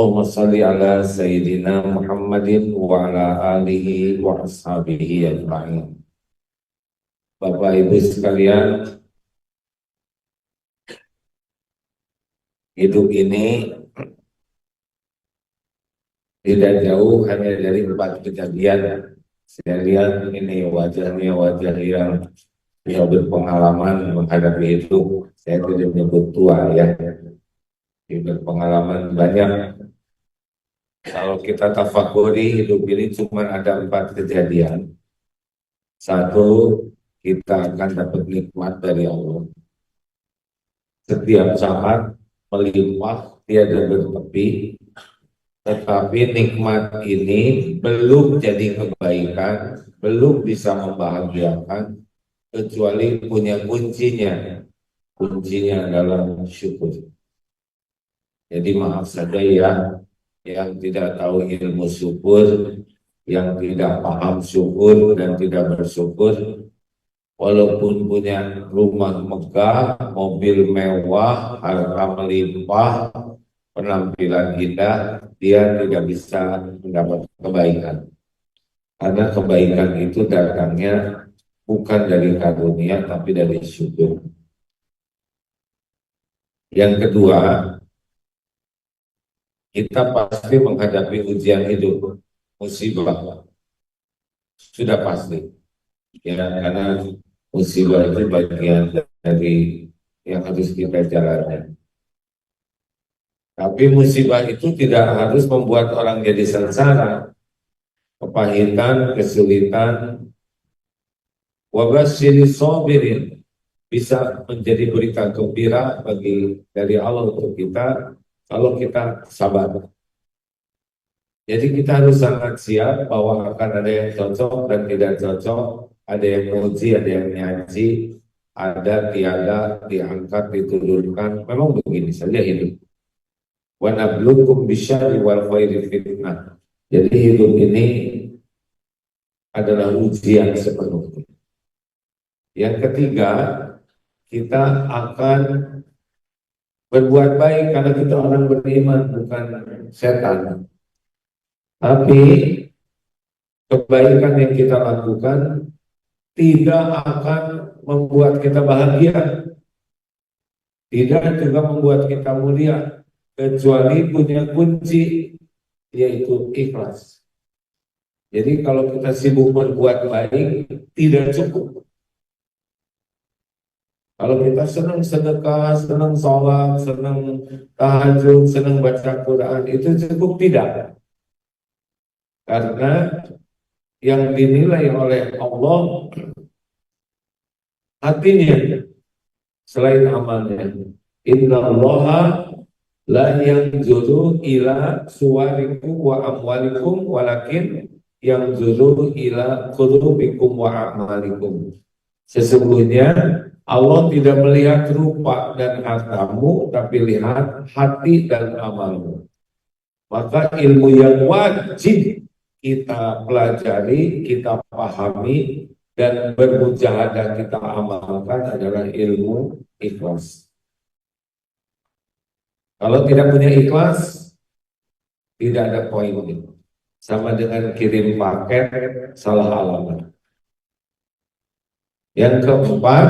Allahumma salli ala Sayyidina Muhammadin wa ala alihi wa ashabihi ajma'in. Bapak Ibu sekalian, hidup ini tidak jauh hanya dari 4 kejadian. Saya lihat ini wajahnya wajah yang berpengalaman menghadapi itu. Saya tidak menyebut tua ya, berpengalaman banyak. Kalau kita tafakuri hidup ini cuma ada 4 kejadian. Satu, kita akan dapat nikmat dari Allah. Setiap saat melimpah, tiada bertepi. Tetapi nikmat ini belum jadi kebaikan, belum bisa membahagiakan, kecuali punya kuncinya. Kuncinya adalah syukur. Jadi maaf saja ya, yang tidak tahu ilmu syukur, yang tidak paham syukur dan tidak bersyukur, walaupun punya rumah megah, mobil mewah, harta melimpah, penampilan indah, dia tidak bisa mendapat kebaikan. Karena kebaikan itu datangnya bukan dari karunia, tapi dari syukur. Yang kedua, kita pasti menghadapi ujian hidup, musibah. Sudah pasti. Ya, karena musibah itu bagian dari yang harus kita jalani. Tapi musibah itu tidak harus membuat orang jadi sengsara. Kepahitan, kesulitan, wabasyiris sabirin bisa menjadi berita gembira dari Allah untuk kita kalau kita sabar. Jadi kita harus sangat siap bahwa akan ada yang cocok dan tidak cocok, ada yang menguji, ada yang nyaji, ada tiada, diangkat, diturunkan. Memang begini saja hidup. Wa nabluukum bisyarri wal khairi fitnah. Jadi hidup ini adalah ujian sepenuhnya. Yang ketiga, kita akan berbuat baik karena kita orang beriman, bukan setan. Tapi kebaikan yang kita lakukan tidak akan membuat kita bahagia, tidak juga membuat kita mulia, kecuali punya kunci, yaitu ikhlas. Jadi kalau kita sibuk berbuat baik, tidak cukup. Kalau kita senang sedekah, senang sholat, senang tahajud, senang baca Quran, itu cukup tidak. Karena yang dinilai oleh Allah hatinya selain amalnya. Inna Allaha la yanzuru ila suwarikum wa amwalikum walakin yanzuru ila qulubikum wa amalikum. Sesungguhnya Allah tidak melihat rupa dan hartamu, tapi lihat hati dan amalmu. Maka ilmu yang wajib kita pelajari, kita pahami, dan bermujahadah kita amalkan adalah ilmu ikhlas. Kalau tidak punya ikhlas, tidak ada poin itu. Sama dengan kirim paket salah alamat. Yang keempat,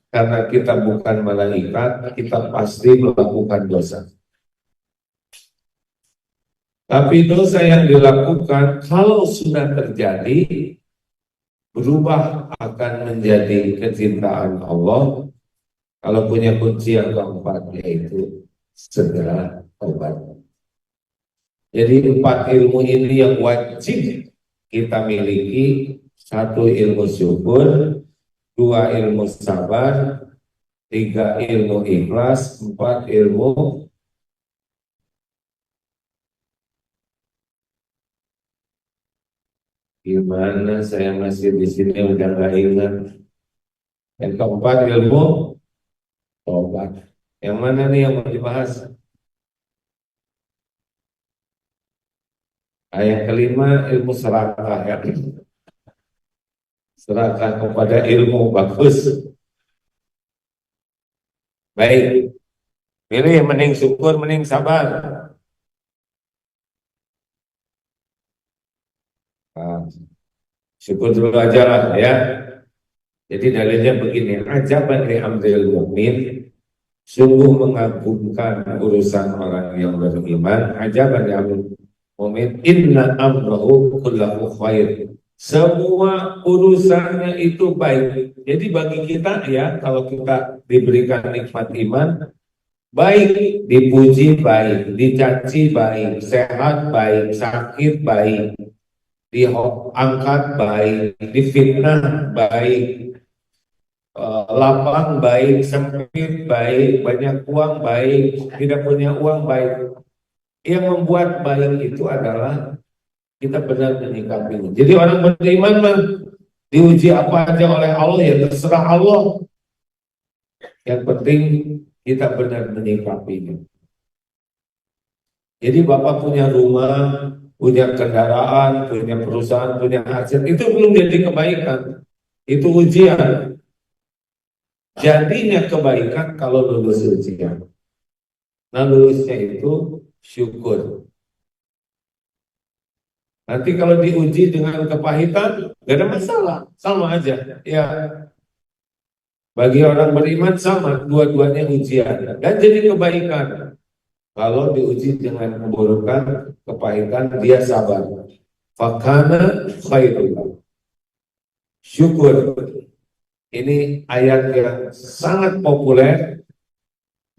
karena kita bukan malaikat, kita pasti melakukan dosa. Tapi dosa yang dilakukan, kalau sudah terjadi, berubah akan menjadi kecintaan Allah. Kalau punya kunci yang keempat, yaitu segera tobat. Jadi 4 ilmu ini yang wajib kita miliki. 1 ilmu syukur, 2 ilmu sabar, 3 ilmu ikhlas, 4 ilmu gimana saya masih di sini udah nggak ingat. Yang keempat ilmu tobat. Yang mana nih yang mau dibahas? Yang kelima ilmu serakah ya. Serakah kepada ilmu, bagus. Baik. Pilih mending syukur, mending sabar. Nah, syukur dulu aja lah ya. Jadi dalilnya begini, ajaban li amril mu'min, sungguh mengagumkan urusan orang yang beriman. Ajaban li amril mu'min, inna amrahu kullahu khair. Semua urusannya itu baik. Jadi bagi kita ya, kalau kita diberikan nikmat iman, baik, dipuji baik, dicaci baik, sehat baik, sakit baik, diangkat baik, difitnah baik, lapang baik, sempit baik, banyak uang baik, tidak punya uang baik. Yang membuat baik itu adalah kita benar menyikapinya. Jadi orang beriman mah diuji apa aja oleh Allah ya terserah Allah. Yang penting kita benar menyikapinya. Jadi Bapak punya rumah, punya kendaraan, punya perusahaan, punya aset, itu belum jadi kebaikan. Itu ujian. Jadinya kebaikan kalau lulus ujian. Nah lulusnya itu syukur. Nanti kalau diuji dengan kepahitan, gak ada masalah, sama aja. Ya, bagi orang beriman sama, dua-duanya ujian. Dan jadi kebaikan. Kalau diuji dengan keburukan, kepahitan, dia sabar. Fakana khairullah. Syukur. Ini ayat yang sangat populer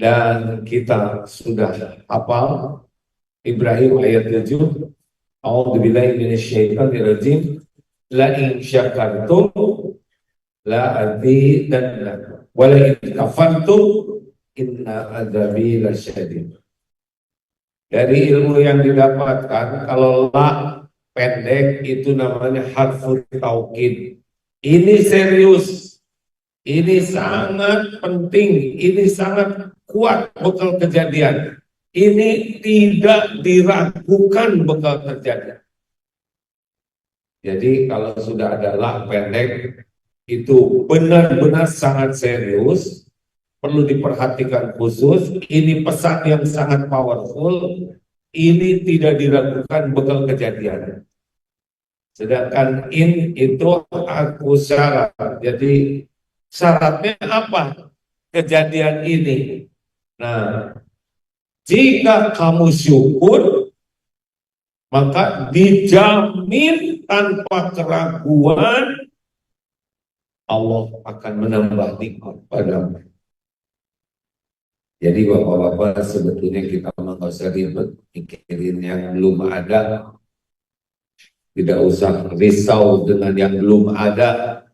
dan kita sudah hafal. Ibrahim ayat 7. A'udzubillahi minasyaitonirrajim. La in syakartum la azidannakum wa la in kafartum inna adzabi lasyadid. Dari ilmu yang didapatkan, kalau la pendek itu namanya harful taukid. Ini serius, ini sangat penting, ini sangat kuat bekal kejadian. Ini tidak diragukan bekal terjadi. Jadi kalau sudah ada la pendek, itu benar-benar sangat serius, perlu diperhatikan khusus. Ini pesan yang sangat powerful. Ini tidak diragukan bekal kejadian. Sedangkan in itu aku syarat. Jadi syaratnya apa? Kejadian ini. Nah, jika kamu syukur, maka dijamin tanpa keraguan Allah akan menambah nikmat padamu. Jadi bapak-bapak sebetulnya kita nggak usah ribet mikirin yang belum ada, tidak usah risau dengan yang belum ada,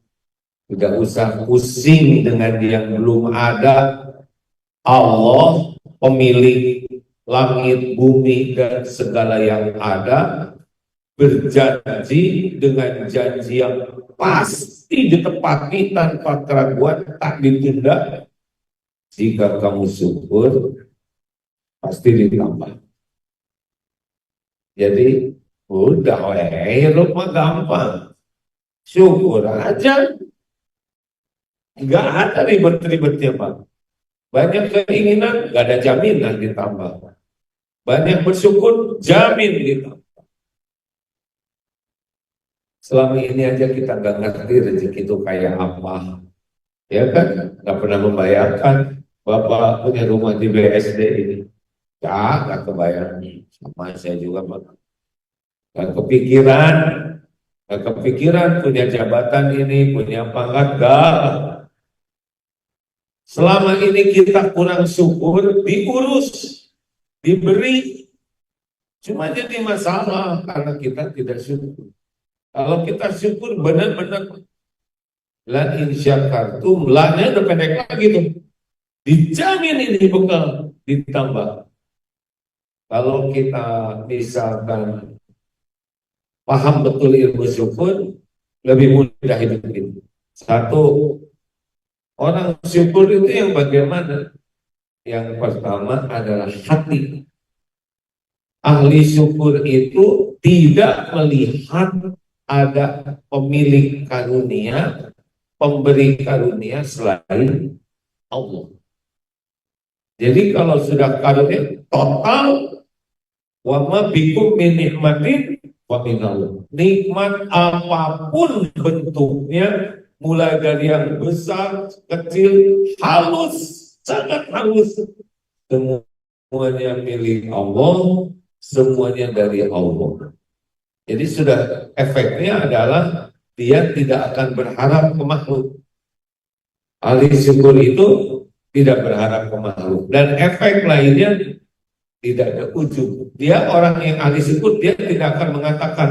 tidak usah pusing dengan yang belum ada. Allah pemilik langit, bumi dan segala yang ada berjanji dengan janji yang pasti ditepati tanpa keraguan, tak ditunda. Jika kamu syukur, pasti ditambah. Jadi, udah hidup mah gampang. Syukur aja. Nggak ada ribet-ribetnya, Pak. Banyak keinginan, nggak ada jaminan ditambah. Banyak bersyukur, jamin ditambah. Selama ini aja kita nggak ngerti rezeki itu kayak apa. Ya kan? Nggak pernah membayarkan. Bapak punya rumah di BSD ini. Nggak kebayang. Sama saya juga, Pak. Nggak kepikiran. Nggak kepikiran punya jabatan ini, punya pangkat. Nggak. Selama ini kita kurang syukur, diurus, diberi. Cuma jadi masalah karena kita tidak syukur. Kalau kita syukur benar-benar la in syakartum, la-nya udah pendek lagi tuh. Dijamin ini bekal ditambah. Kalau kita misalkan paham betul ilmu syukur, lebih mudah hidup ini. Satu, orang syukur itu yang bagaimana? Yang pertama adalah hati. Ahli syukur itu tidak melihat ada pemilik karunia, pemberi karunia selain Allah. Jadi kalau sudah karunia total, wa ma bikum min nikmatin wa minallah. Nikmat apapun bentuknya, mulai dari yang besar, kecil, halus, sangat halus, semuanya milik Allah, semuanya dari Allah. Jadi sudah efeknya adalah dia tidak akan berharap ke makhluk. Ahli syukur itu tidak berharap ke makhluk. Dan efek lainnya tidak ada ujung. Dia orang yang ahli syukur, dia tidak akan mengatakan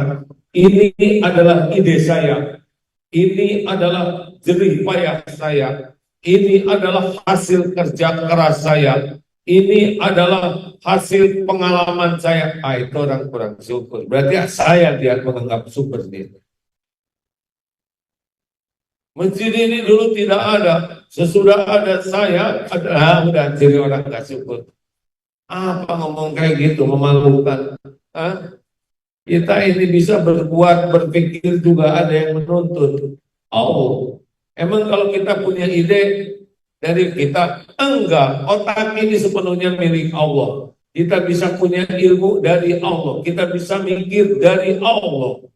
ini adalah ide saya, ini adalah jerih payah saya, ini adalah hasil kerja keras saya, ini adalah hasil pengalaman saya. Itu orang kurang syukur. Berarti saya dia menganggap super nih. Masjid ini dulu tidak ada, sesudah ada saya, udah jadi orang gak syukur. Apa ngomong kayak gitu, memalukan. Kita ini bisa berbuat, berpikir juga ada yang menuntut. Oh, emang kalau kita punya ide dari kita, enggak, otak ini sepenuhnya milik Allah. Kita bisa punya ilmu dari Allah, kita bisa mikir dari Allah.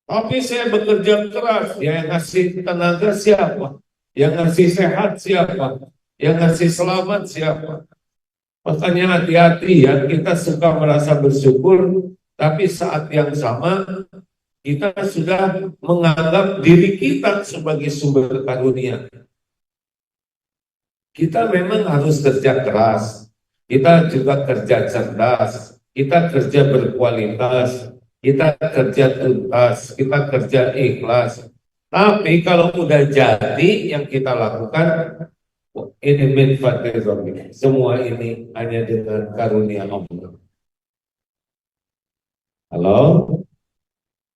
Tapi saya bekerja keras, yang ngasih tenaga siapa? Yang ngasih sehat siapa? Yang ngasih selamat siapa? Makanya hati-hati ya, kita suka merasa bersyukur, tapi saat yang sama kita sudah menganggap diri kita sebagai sumber karunia. Kita memang harus kerja keras, kita juga kerja cerdas, kita kerja berkualitas, kita kerja tuntas, kita kerja ikhlas. Tapi kalau udah jadi yang kita lakukan, ini min fadlillah. Semua ini hanya dengan karunia Allah. Halo?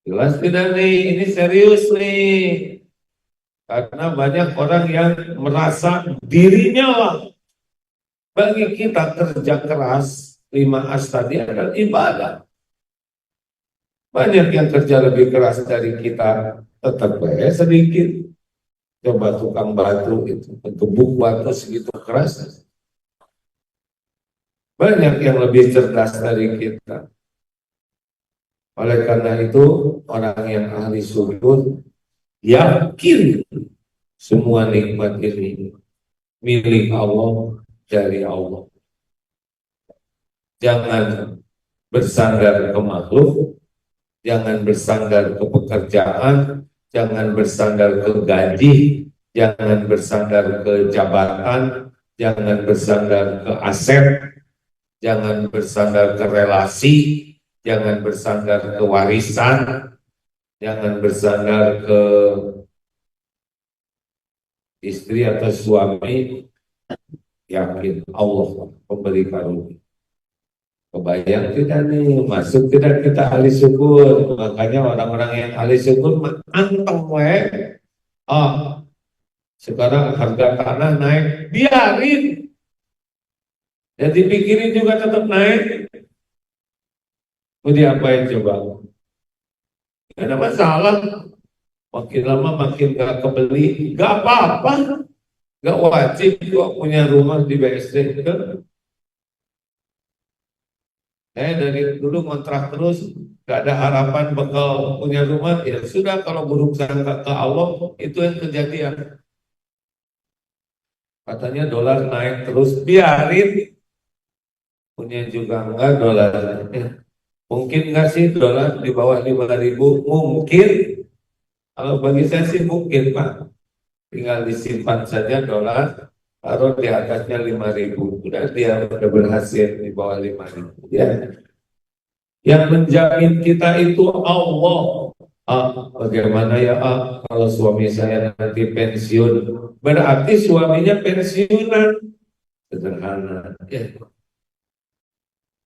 Jelas tidak nih? Ini serius nih. Karena banyak orang yang merasa dirinya lah. Bagi kita kerja keras, 5 tadi adalah ibadah. Banyak yang kerja lebih keras dari kita, tetap sedikit. Coba tukang batu itu, gebuk batu segitu keras. Banyak yang lebih cerdas dari kita. Oleh karena itu, orang yang ahli syukur yakin semua nikmat ini milik Allah, dari Allah. Jangan bersandar ke makhluk, jangan bersandar ke pekerjaan, jangan bersandar ke gaji, jangan bersandar ke jabatan, jangan bersandar ke aset, jangan bersandar ke relasi, jangan bersandar ke warisan, jangan bersandar ke istri atau suami. Yakin Allah pemberi karunia. Kebayang tidak nih, masuk tidak kita ahli syukur. Makanya orang-orang yang ahli syukur anteng sekarang harga tanah naik, biarin. Ya dipikirin juga tetap naik. Mau diapain coba? Gak ada masalah. Makin lama makin gak kebeli, gak apa-apa. Gak wajib kok punya rumah di BSD. Dari dulu kontrak terus, gak ada harapan bakal punya rumah. Ya sudah, kalau buruk sangka ke Allah, itu yang kejadian. Katanya dolar naik terus, biarin. Punya juga enggak dolar. Mungkin enggak sih dolar di bawah 5.000? Mungkin. Kalau bagi saya sih mungkin, Pak. Tinggal disimpan saja dolar, taruh di atasnya 5.000. Udah dia udah berhasil di bawah 5.000. Ya. Yang menjamin kita itu Allah. Bagaimana ya kalau suami saya nanti pensiun? Berarti suaminya pensiunan. Sederhana. Ya.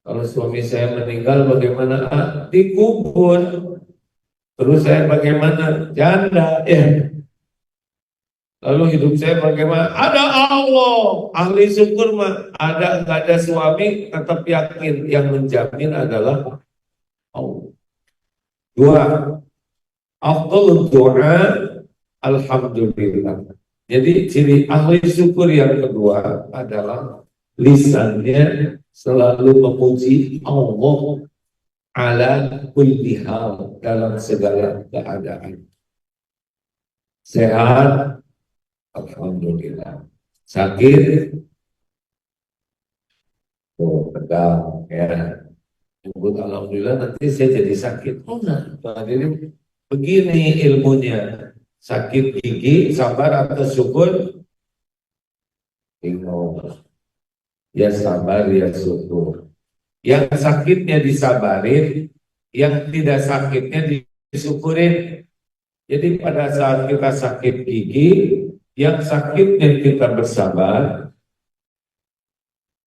Kalau suami saya meninggal bagaimana? Dikubur. Terus saya bagaimana? Janda. Ya. Lalu hidup saya bagaimana? Ada Allah, ahli syukur mah ada nggak ada suami tetap yakin yang menjamin adalah Allah. 2, afdhalud doa alhamdulillah. Jadi ciri ahli syukur yang kedua adalah lisannya selalu memuji Allah ala kulli hal, dalam segala keadaan. Sehat, alhamdulillah. Sakit, oh tegang ya. Nyebut alhamdulillah nanti saya jadi sakit. Oh nah, jadi begini ilmunya. Sakit gigi, sabar atau syukur? Bingung. Ya sabar, ya syukur. Yang sakitnya disabarin, yang tidak sakitnya disyukurin. Jadi pada saat kita sakit gigi, yang sakitnya kita bersabar,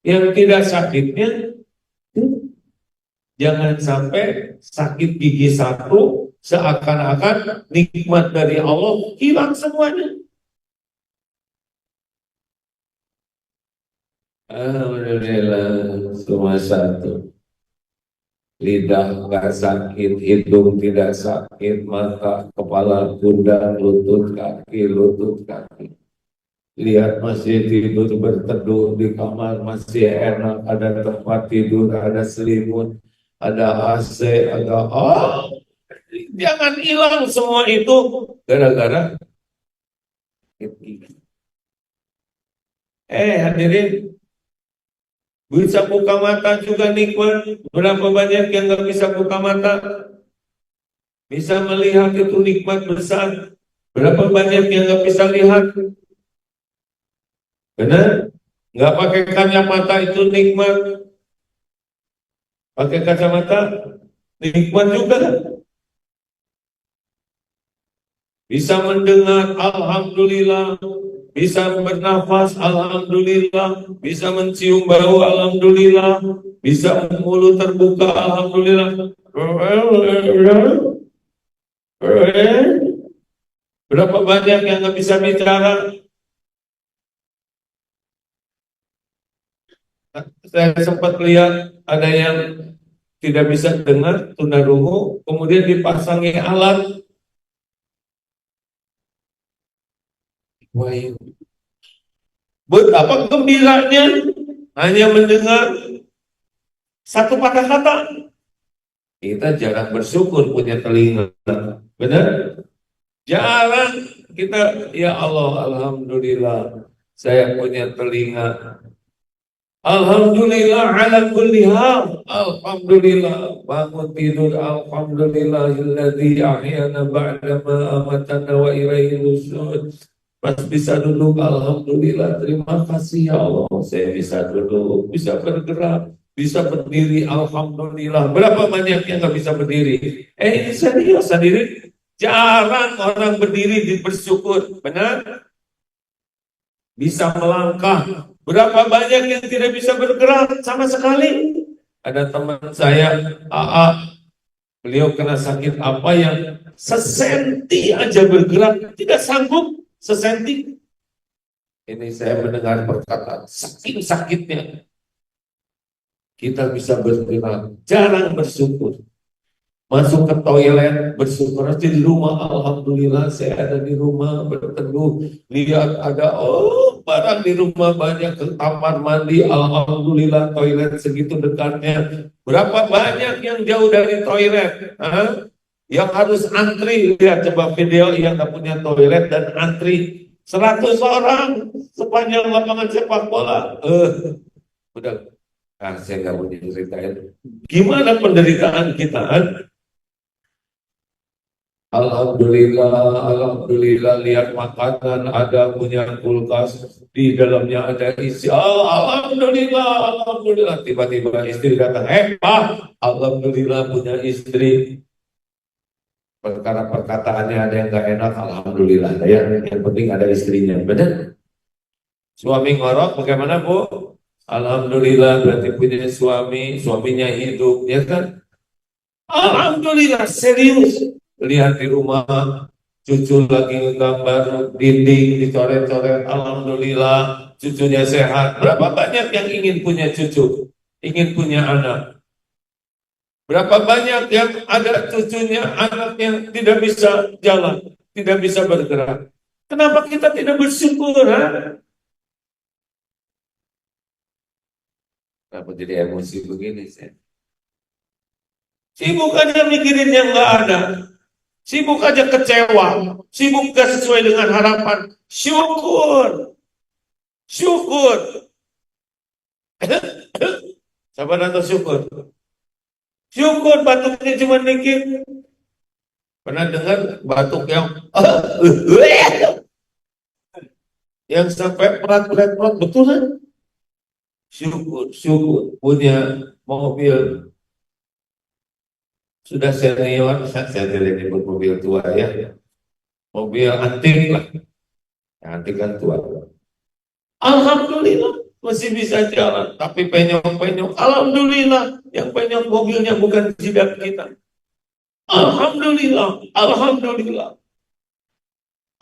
yang tidak sakitnya jangan sampai sakit gigi satu seakan-akan nikmat dari Allah hilang semuanya. Alhamdulillah, cuma satu. Lidah nggak sakit, hidung tidak sakit, mata, kepala, pundak, lutut, kaki. Lihat masih tidur berteduh di kamar, masih enak, ada tempat tidur, ada selimut, ada AC, ada jangan hilang semua itu gara-gara hadirin, bisa buka mata juga nikmat. Berapa banyak yang nggak bisa buka mata? Bisa melihat itu nikmat besar. Berapa banyak yang nggak bisa lihat? Benar? Nggak pakai kacamata itu nikmat. Pakai kacamata nikmat juga. Bisa mendengar, alhamdulillah. Bisa bernafas, alhamdulillah. Bisa mencium bau, alhamdulillah. Bisa mulut terbuka, alhamdulillah. Berapa banyak yang nggak bisa bicara? Saya sempat lihat ada yang tidak bisa dengar, tunarungu, kemudian dipasangi alat. Wah, buat apa gembiranya? Hanya mendengar satu patah kata. Kita jarang bersyukur punya telinga. Benar? Jarang kita, ya Allah, alhamdulillah saya punya telinga. Alhamdulillah ala kulli hal. Alhamdulillah bangun tidur, alhamdulillahilladzi ahyana ba'da ma amatana wa ilaihi nusyur. Pas bisa duduk, alhamdulillah, terima kasih ya Allah, saya bisa duduk, bisa bergerak, bisa berdiri, alhamdulillah. Berapa banyak yang nggak bisa berdiri? Ini serius sendiri. Jarang orang berdiri bersyukur, benar? Bisa melangkah. Berapa banyak yang tidak bisa bergerak sama sekali? Ada teman saya, AA, beliau kena sakit apa yang sesenti aja bergerak, tidak sanggup sesenti. Ini saya mendengar perkataan, saking sakitnya kita bisa bergerak, jarang bersyukur. Masuk ke toilet, bersyukur aja di rumah, alhamdulillah saya ada di rumah berteduh, lihat ada barang di rumah banyak, ke kamar mandi, alhamdulillah toilet segitu dekatnya. Berapa banyak yang jauh dari toilet, yang harus antri. Lihat coba video yang nggak punya toilet dan antri 100 orang sepanjang lapangan sepak bola. Udah, saya nggak mau ceritain gimana penderitaan kita. Alhamdulillah, lihat makanan ada, punya kulkas, di dalamnya ada isi. Alhamdulillah. Tiba-tiba istri datang, Pak, alhamdulillah punya istri. Perkara perkataannya ada yang gak enak, alhamdulillah. Ya, yang penting ada istrinya, benar? Suami ngorok, bagaimana Bu? Alhamdulillah, berarti punya suami, suaminya hidup, ya kan? Alhamdulillah, serius. Lihat di rumah, cucu lagi gambar dinding, dicoret-coret, alhamdulillah, cucunya sehat. Berapa banyak yang ingin punya cucu, ingin punya anak? Berapa banyak yang ada cucunya, anak yang tidak bisa jalan, tidak bisa bergerak? Kenapa kita tidak bersyukur? Kenapa jadi emosi begini saya? Sibuk aja mikirin yang nggak ada. Sibuk aja kecewa. Sibuk gak sesuai dengan harapan. Syukur. Syukur. Sabar atau syukur? Syukur batuknya cuma dikit. Pernah dengar batuk yang sampai perat-perat betul kan? Syukur, syukur punya mobil sudah senior, saya tidak nyebut mobil tua ya, mobil antik lah, yang antik kan tua. Alhamdulillah masih bisa jalan, tapi penyok-penyok. Alhamdulillah yang penyok mobilnya bukan jidat kita. Alhamdulillah, alhamdulillah,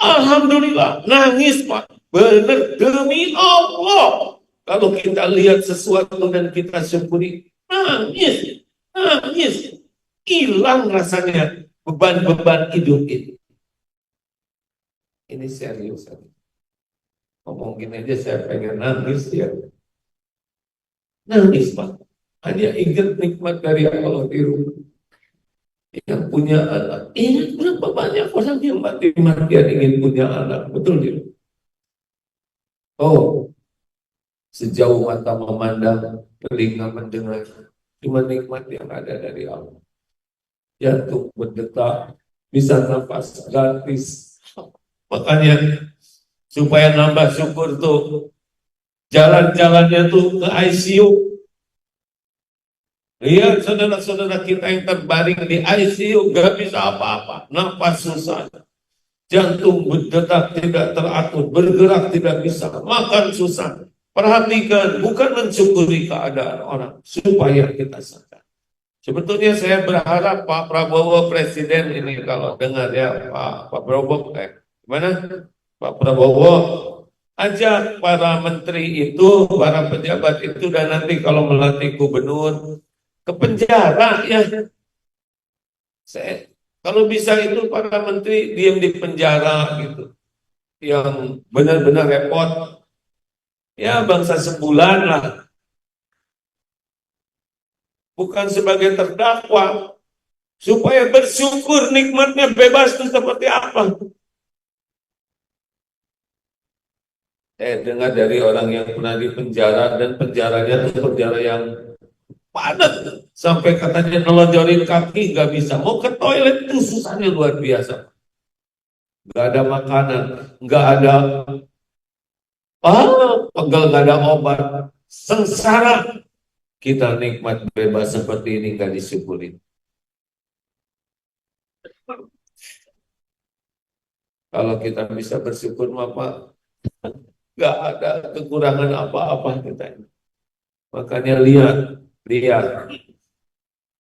alhamdulillah. Nangis Pak, benar demi Allah. Kalau kita lihat sesuatu dan kita syukuri, nangis, nangis, hilang rasanya beban-beban hidup ini. Ini serius. Ngomongin aja saya pengen nangis ya. Nangis Pak. Hanya ingat nikmat dari Allah di rumah. Yang punya anak. Ingat berapa banyak orang yang mati-matian ingin punya anak. Betul tidak? Oh, sejauh mata memandang, telinga mendengar. Cuma nikmat yang ada dari Allah. Jantung berdetak, bisa nafas gratis. Makanya supaya nambah syukur tuh jalan-jalannya tuh ke ICU. Lihat saudara-saudara kita yang terbaring di ICU gak bisa apa-apa, nafas susah, jantung berdetak tidak teratur, bergerak tidak bisa, makan susah. Perhatikan, bukan mensyukuri keadaan orang, supaya kita sadar. Sebetulnya saya berharap Pak Prabowo Presiden ini kalau dengar ya Pak Prabowo, gimana? Pak Prabowo ajak para menteri itu, para pejabat itu, dan nanti kalau melantik gubernur ke penjara ya. Kalau bisa itu para menteri diam di penjara gitu, yang benar-benar repot. Ya bangsa sebulan lah, bukan sebagai terdakwa, supaya bersyukur nikmatnya bebas itu seperti apa. Saya dengar dari orang yang pernah di penjara, dan penjaranya itu penjara yang padat, sampai katanya nelonjorin kaki nggak bisa, mau ke toilet itu susahnya luar biasa, nggak ada makanan, nggak ada pegel, nggak ada obat, sengsara. Kita nikmat bebas seperti ini nggak disyukuri. Kalau kita bisa bersyukur apa, nggak ada kekurangan apa-apa kita. Makanya lihat,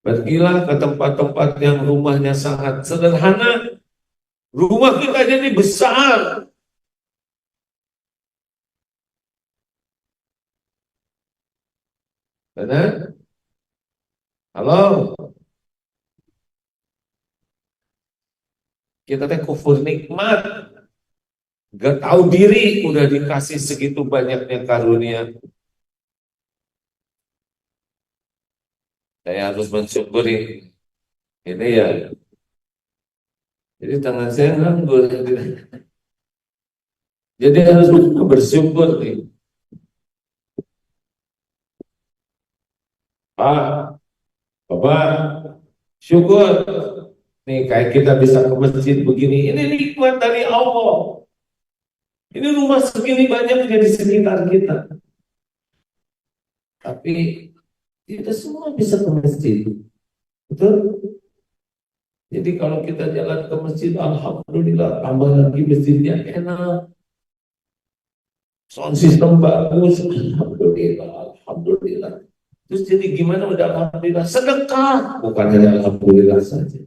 pergilah ke tempat-tempat yang rumahnya sangat sederhana. Rumah kita jadi besar. Benar? Halo? Kita teh kufur nikmat. Gak tahu diri udah dikasih segitu banyaknya karunia. Saya harus mensyukuri. Ini ya. Jadi tangan saya nganggur. Jadi harus bersyukur nih. Pak, Bapak, syukur. Nih kayak kita bisa ke masjid begini. Ini nikmat dari Allah. Ini rumah segini banyak di sekitar kita. Tapi kita semua bisa ke masjid. Betul? Jadi kalau kita jalan ke masjid, alhamdulillah, tambah lagi masjidnya enak. Sound system bagus, alhamdulillah, alhamdulillah. Terus jadi gimana udah alhamdulillah? Sedekah, bukan hanya alhamdulillah saja.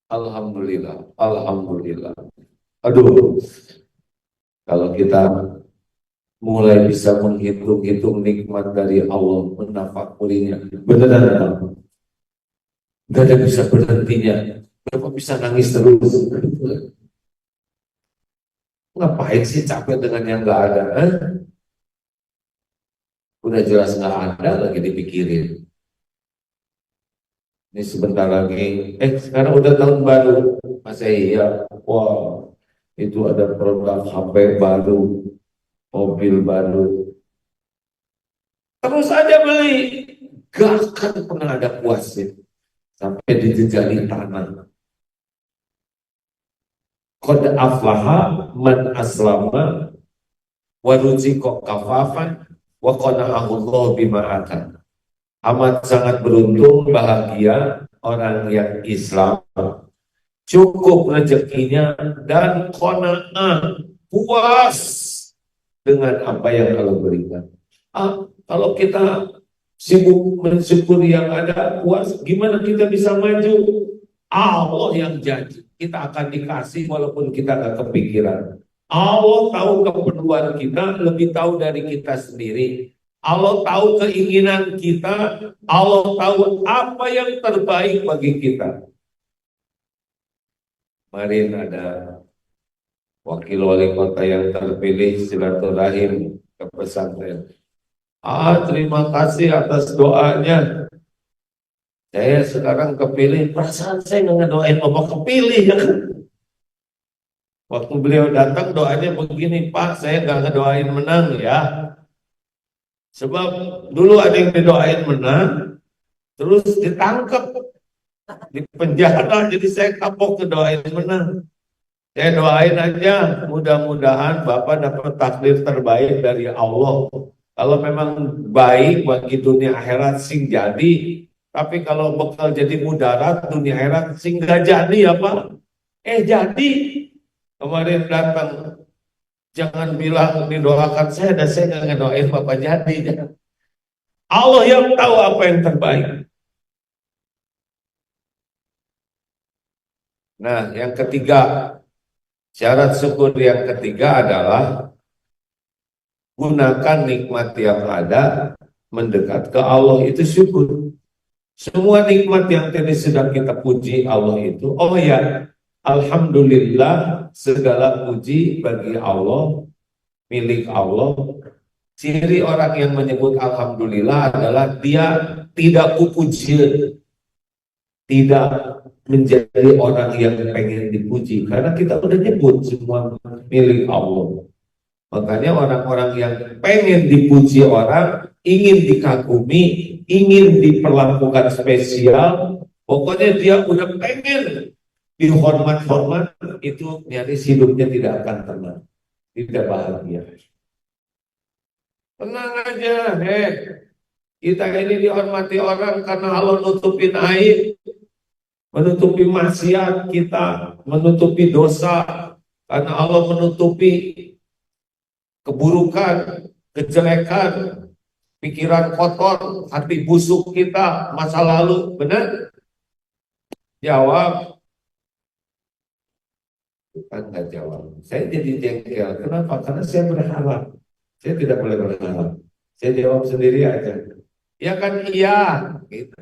Alhamdulillah, alhamdulillah. Aduh, kalau kita mulai bisa menghitung-hitung nikmat dari Allah, menafakurinya, beneran gak ada bisa berhentinya. Kenapa bisa nangis terus? Ngapain sih capek dengan yang gak ada? Udah jelas nggak ada lagi dipikirin. Ini sebentar lagi, sekarang udah tahun baru, masa iya, wah itu ada produk HP baru, mobil baru, terus aja beli, gak akan pernah ada puasnya, sampai dijejali tanah. Qad aflaha man aslama wa ruziqa kafafan wa qana'ahu Allah bima atan. Amat sangat beruntung, bahagia orang yang Islam, cukup rezekinya dan qanaah, puas dengan apa yang Allah berikan. Kalau kita sibuk mensyukuri yang ada, puas, gimana kita bisa maju? Allah yang janji kita akan dikasih walaupun kita nggak kepikiran. Allah tahu keperluan kita lebih tahu dari kita sendiri. Allah tahu keinginan kita. Allah tahu apa yang terbaik bagi kita. Kemarin ada wakil wali kota yang terpilih silaturahim ke pesantren. Terima kasih atas doanya. Saya sekarang kepilih, perasaan saya nggak ngedoain Bapak kepilih ya kan? Waktu beliau datang doanya begini, Pak, saya nggak ngedoain menang ya. Sebab dulu ada yang didoain menang, terus ditangkap di penjara, jadi saya kapok ngedoain menang. Saya doain aja, mudah-mudahan Bapak dapat takdir terbaik dari Allah. Kalau memang baik bagi dunia akhirat sing jadi. Tapi kalau bekal jadi mudarat dunia akhirat sing gak jadi apa? Jadi kemarin datang, jangan bilang didoakan saya dan saya nggak ngedoain Bapak jadi. Allah yang tahu apa yang terbaik. Nah, yang ketiga, syarat syukur yang ketiga adalah gunakan nikmat yang ada mendekat ke Allah, itu syukur. Semua nikmat yang tadi sudah kita puji Allah itu, oh ya, alhamdulillah, segala puji bagi Allah, milik Allah. Ciri orang yang menyebut alhamdulillah adalah dia tidak puji, tidak menjadi orang yang pengen dipuji, karena kita udah nyebut semua milik Allah. Makanya orang-orang yang pengen dipuji orang, ingin dikagumi, ingin diperlakukan spesial, pokoknya dia udah pengen dihormat-hormat, itu nyaris hidupnya tidak akan tenang, tidak bahagia. Tenang aja, kita ini dihormati orang karena Allah nutupin aib, menutupi maksiat kita, menutupi dosa, karena Allah menutupi keburukan, kejelekan, pikiran kotor, hati busuk kita, masa lalu. Benar? Jawab. Bukan nggak jawab. Saya jadi jengkel. Kenapa? Karena saya berharap. Saya tidak boleh berharap. Saya jawab sendiri aja. Ya kan iya. Gitu.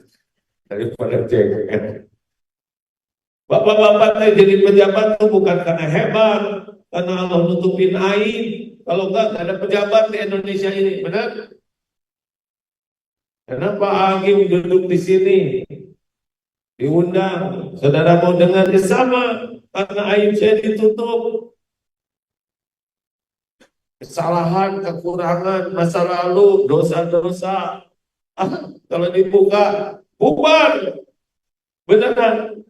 Daripada jengkel. Bapak-bapak jadi pejabat itu bukan karena hebat, karena Allah nutupin aib. Kalau enggak ada pejabat di Indonesia ini, benar? Kenapa Agim duduk di sini? Diundang, saudara mau dengar sama, karena aib saya ditutup. Kesalahan, kekurangan, masa lalu, dosa-dosa. Kalau dibuka, bubar. Beneran.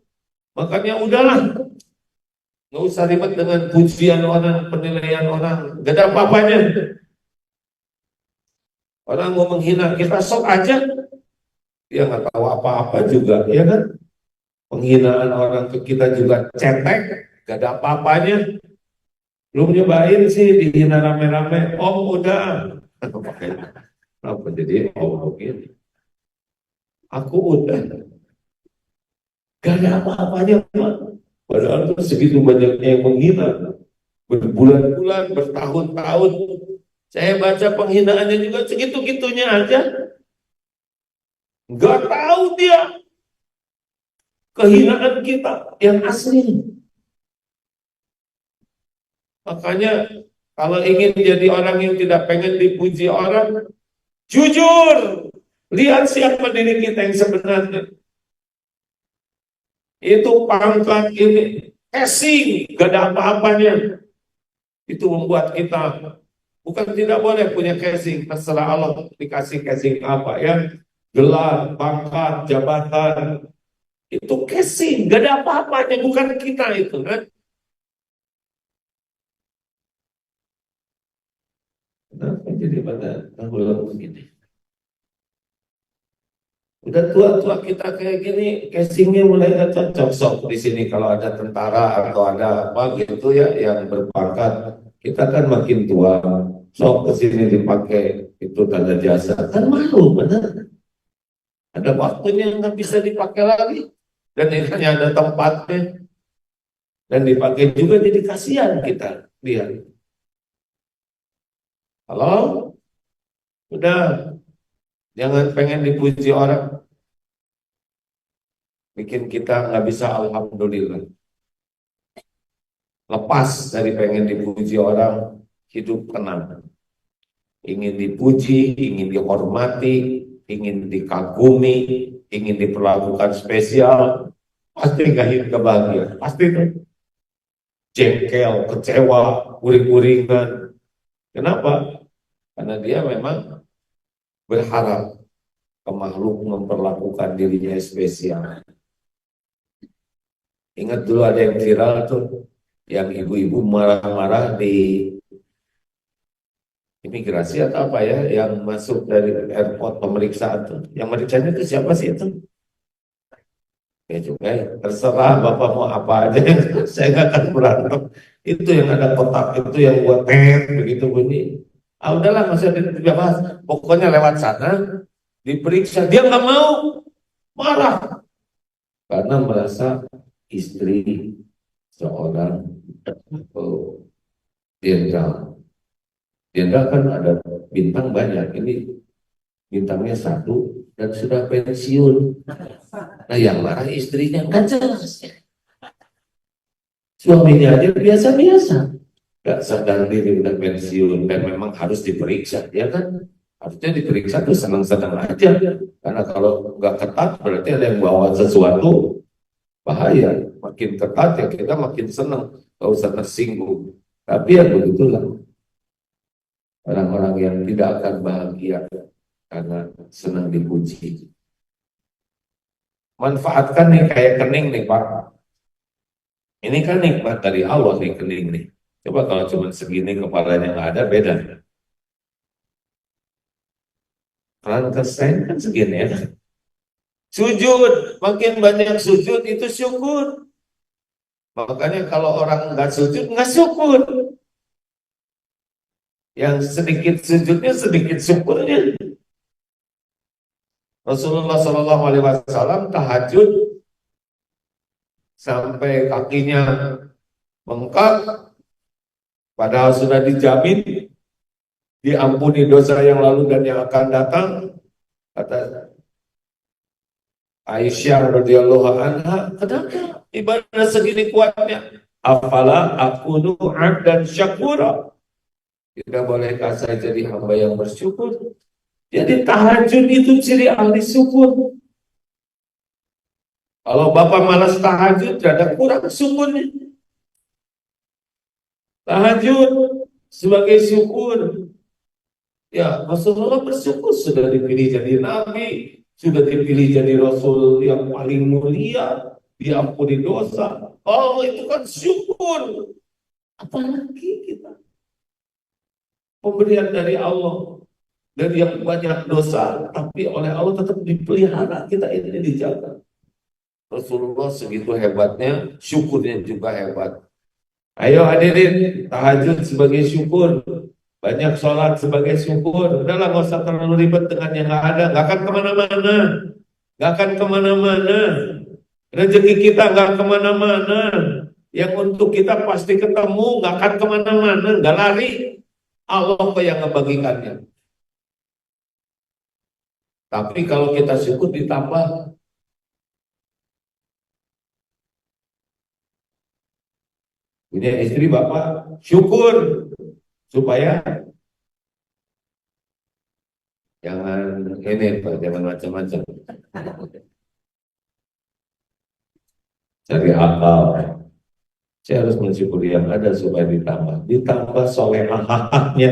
Makanya udahlah. Nggak usah ribet dengan pujian orang, penilaian orang. Gak ada apa-apanya. Orang mau menghina kita, sok aja. Dia nggak tahu apa-apa juga, ya kan? Penghinaan orang ke kita juga cetek, gak ada apa-apanya. Belum nyobain sih dihina rame-rame. Udah. Kenapa jadi begini? Aku udah. Gak ada apa-apanya, Pak. Padahal segitu banyaknya yang menghina, berbulan-bulan, bertahun-tahun. Saya baca penghinaannya juga segitu-gitunya aja. Nggak tahu dia kehinaan kita yang asli. Makanya kalau ingin jadi orang yang tidak pengen dipuji orang, Jujur, lihat siapa diri kita yang sebenarnya. Itu pangkat ini, casing, gak ada apa-apanya. Itu membuat kita, bukan tidak boleh punya casing, terserah Allah dikasih casing apa ya, gelar, pangkat, jabatan, itu casing, gak ada apa-apanya, bukan kita itu kan. Kenapa jadi pada tenggelam begini? Udah tua-tua kita kayak gini, casingnya mulai gak cocok. Sok di sini kalau ada tentara atau ada apa gitu ya yang berpangkat, kita kan makin tua. Sok ke sini dipakai itu tanda jasa, kan malu benar. Ada waktunya nggak bisa dipakai lagi, dan ini hanya ada tempatnya dan dipakai juga, jadi kasihan kita dia. Halo, udah, jangan pengen dipuji orang, bikin kita nggak bisa alhamdulillah. Lepas dari pengen dipuji orang, hidup tenang. Ingin dipuji, ingin dihormati, ingin dikagumi, ingin diperlakukan spesial, pasti gak kebahagiaan. Pasti itu jengkel, kecewa, uring-uringan. Kenapa? Karena dia memang berharap ke makhluk memperlakukan dirinya spesial. Ingat dulu ada yang viral tuh, yang ibu-ibu marah-marah di imigrasi atau apa ya, yang masuk dari airport pemeriksaan tuh. Yang meriksanya itu siapa sih itu? Ya juga ya, terserah Bapak mau apa aja, saya nggak akan berantem. Itu yang ada kotak itu yang buat begitu bunyi. Ah udahlah nggak usah dibahas. Pokoknya lewat sana diperiksa, dia nggak mau, marah karena merasa istri seorang jenderal. Jenderal kan ada bintang banyak, ini bintangnya satu dan sudah pensiun. Nah yang marah istrinya kan jelas. Suaminya aja biasa-biasa, nggak sadar diri udah pensiun dan memang harus diperiksa, ya kan? Harusnya diperiksa tuh senang-senang aja, karena kalau nggak ketat berarti ada yang bawa sesuatu bahaya. Makin ketat ya kita makin senang, nggak usah tersinggung. Tapi ya begitulah orang-orang yang tidak akan bahagia karena senang dipuji. Manfaatkan nih kayak kening nih Pak. Ini kan nikmat dari Allah nih kening nih. Coba kalau cuma segini kepalanya nggak ada, beda. Frankenstein kan segini ya. Sujud, makin banyak sujud itu syukur. Makanya kalau orang nggak sujud, nggak syukur. Yang sedikit sujudnya, sedikit syukurnya. Rasulullah Shallallahu Alaihi Wasallam tahajud sampai kakinya bengkak, padahal sudah dijamin diampuni dosa yang lalu dan yang akan datang. Kata Aisyah radhiyallahu anha, kenapa ibadah segini kuatnya? Afala akunu abdan syakura. Tidak bolehkah saya jadi hamba yang bersyukur? Jadi tahajud itu ciri ahli syukur. Kalau Bapak malas tahajud, ada kurang syukurnya. Tahajud sebagai syukur. Ya, Rasulullah bersyukur sudah dipilih jadi nabi, sudah dipilih jadi rasul yang paling mulia, diampuni dosa. Oh, itu kan syukur. Apalagi kita pemberian dari Allah, dari yang banyak dosa, tapi oleh Allah tetap dipelihara, kita ini dijaga. Rasulullah segitu hebatnya, syukurnya juga hebat. Ayo hadirin, tahajud sebagai syukur, banyak sholat sebagai syukur. Udahlah, nggak usah terlalu ribet dengan yang nggak ada, nggak akan kemana-mana, nggak akan kemana-mana. Rezeki kita nggak kemana-mana. Yang untuk kita pasti ketemu, nggak akan kemana-mana, nggak lari. Allah kok yang ngebagikannya. Tapi kalau kita syukur ditambah. Punya istri Bapak, syukur supaya Jangan ini Pak, jangan macam-macam. Cari akal. Saya harus mensyukuri yang ada supaya ditambah. Ditambah solehahahnya.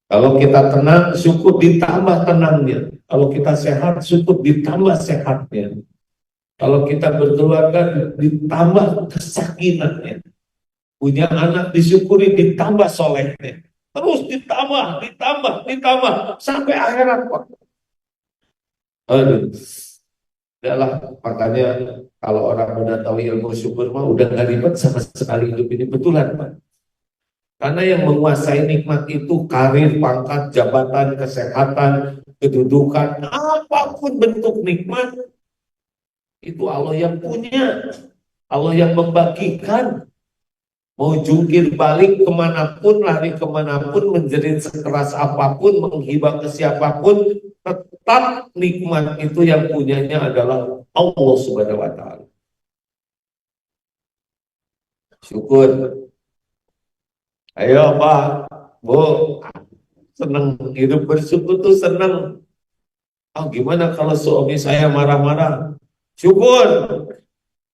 Kalau kita tenang, syukur ditambah tenangnya. Kalau kita sehat, syukur ditambah sehatnya. Kalau kita berkeluarga, ditambah kesakinannya. Punya anak disyukuri, ditambah solehnya. Terus ditambah, sampai akhirat. Aduh, udahlah, makanya kalau orang udah tahu ilmu syukur mah udah nggak ribet sama sekali hidup ini, betulan Pak. Karena yang menguasai nikmat itu karir, pangkat, jabatan, kesehatan, kedudukan, apapun bentuk nikmat, itu Allah yang punya, Allah yang membagikan. Mau jungkir balik kemanapun, lari kemanapun, menjerit sekeras apapun, menghibah ke siapapun, tetap nikmat itu yang punyanya adalah Allah Subhanahu wa Ta'ala. Syukur. Ayo Pak, Bu, senang hidup bersyukur tuh senang. Gimana kalau suami saya marah-marah? Syukur.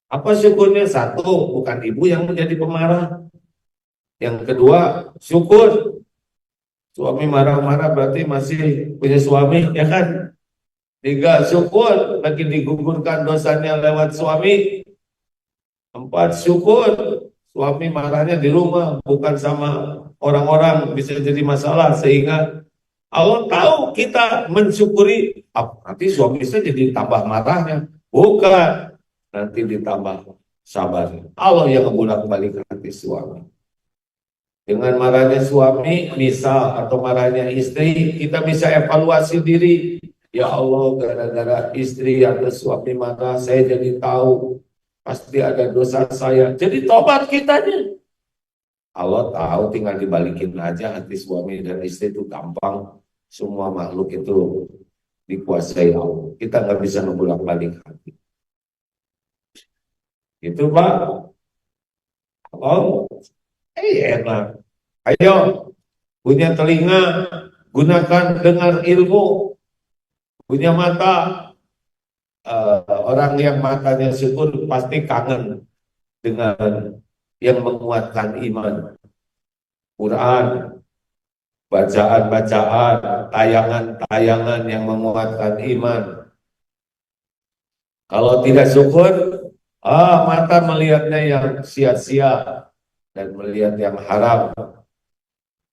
Apa syukurnya? Satu, bukan ibu yang menjadi pemarah. Yang kedua, syukur. Suami marah-marah berarti masih punya suami, ya kan? Tiga, syukur. Lagi digugurkan dosanya lewat suami. Empat, syukur. Suami marahnya di rumah, bukan sama orang-orang, bisa jadi masalah. Sehingga Allah tahu kita mensyukuri, nanti suami saya jadi tambah marahnya. Bukan, nanti ditambah sabar. Allah yang membolak-balik hati suami. Dengan marahnya suami, misal, atau marahnya istri, kita bisa evaluasi diri. Ya Allah, gara-gara istri atau suami marah, saya jadi tahu pasti ada dosa saya. Jadi tobat kitanya. Allah tahu, tinggal dibalikin aja hati suami dan istri itu gampang. Semua makhluk itu dikuasai Allah. Kita nggak bisa membolak-balik hati. Itu Pak. Oh, enak. Ayo, punya telinga, gunakan dengar ilmu. Punya mata, orang yang matanya syukur pasti kangen dengan yang menguatkan iman. Quran, bacaan-bacaan, tayangan-tayangan yang menguatkan iman. Kalau tidak syukur, mata melihatnya yang sia-sia dan melihat yang haram.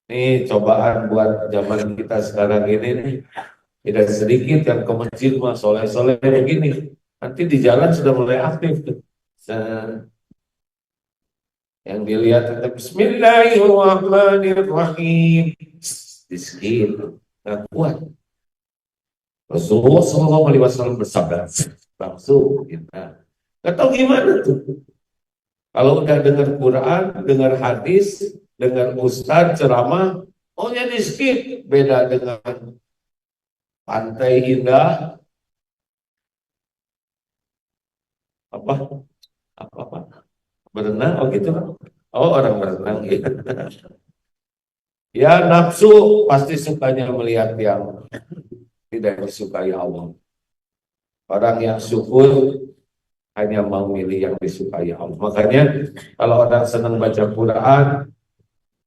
Ini cobaan buat zaman kita sekarang ini nih. Tidak sedikit yang ke masjid mah soleh-soleh begini. Nanti di jalan sudah mulai aktif tuh. Yang dilihat tetap Bismillahirrahmanirrahim. Diskit, nggak kuat. Rasulullah SAW bersabda langsung kita. Nggak tahu gimana tuh. Kalau udah dengar Quran, dengar hadis, dengar ustaz ceramah, jadi skip. Beda dengan pantai indah, apa berenang, gitu. Orang berenang gitu. Ya nafsu pasti sukanya melihat yang tidak disukai Allah. Orang yang syukur hanya mau milih yang disukai Allah. Makanya kalau orang senang baca Quran,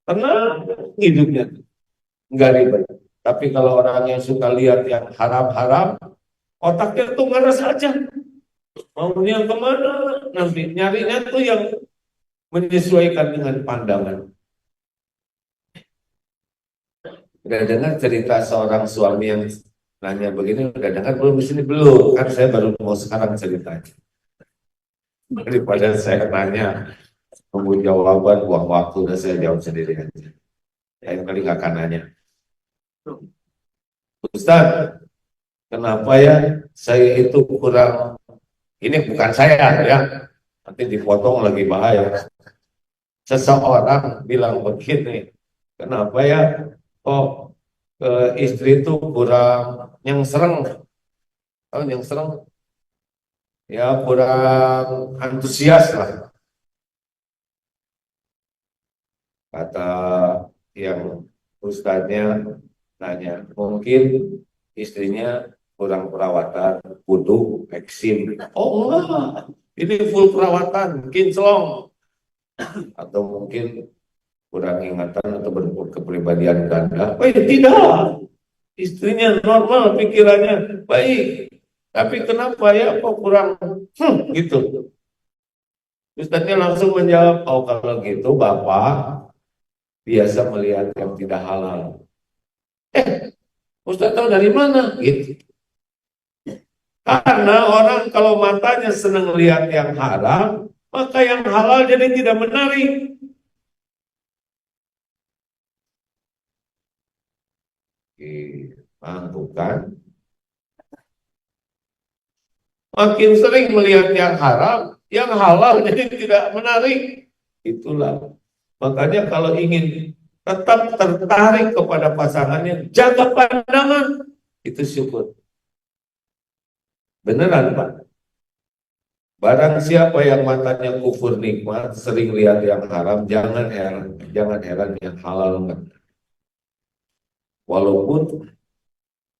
tenang hidupnya, nggak ribet. Tapi kalau orang yang suka lihat yang haram-haram, otaknya tuh ngeres aja. Maunya kemana? Nanti nyarinya tuh yang menyesuaikan dengan pandangan. Udah dengar cerita seorang suami yang nanya begini, udah dengar belum di sini? Belum, kan saya baru mau sekarang ceritanya. Daripada saya nanya, tunggu jawaban, buang waktu, udah saya jawab sendiri aja. Lain kali nggak akan nanya. Ustaz, kenapa ya saya itu kurang, ini bukan saya ya, nanti dipotong lagi bahaya. Seseorang bilang begini, kenapa ya kok istri itu kurang nyengsreng, nyengsreng, ya kurang antusias lah, kata yang Ustadznya nanya, mungkin istrinya kurang perawatan, butuh eksim. Oh enggak, ini full perawatan, kinclong. Atau mungkin kurang ingatan atau berkepribadian ganda. Tidak, istrinya normal pikirannya, baik. Tapi kenapa ya kok kurang gitu. Ustadznya langsung menjawab, oh kalau gitu Bapak biasa melihat yang tidak halal. Ustadz tahu dari mana? Gitu. Karena orang kalau matanya senang lihat yang haram, maka yang halal jadi tidak menarik. Bukan. Makin sering melihat yang haram, yang halal jadi tidak menarik. Itulah. Makanya kalau ingin tetap tertarik kepada pasangannya, jaga pandangan. Itu syukur. Beneran Pak. Barang siapa yang matanya kufur nikmat, sering lihat yang haram, jangan heran yang halal enggak. Walaupun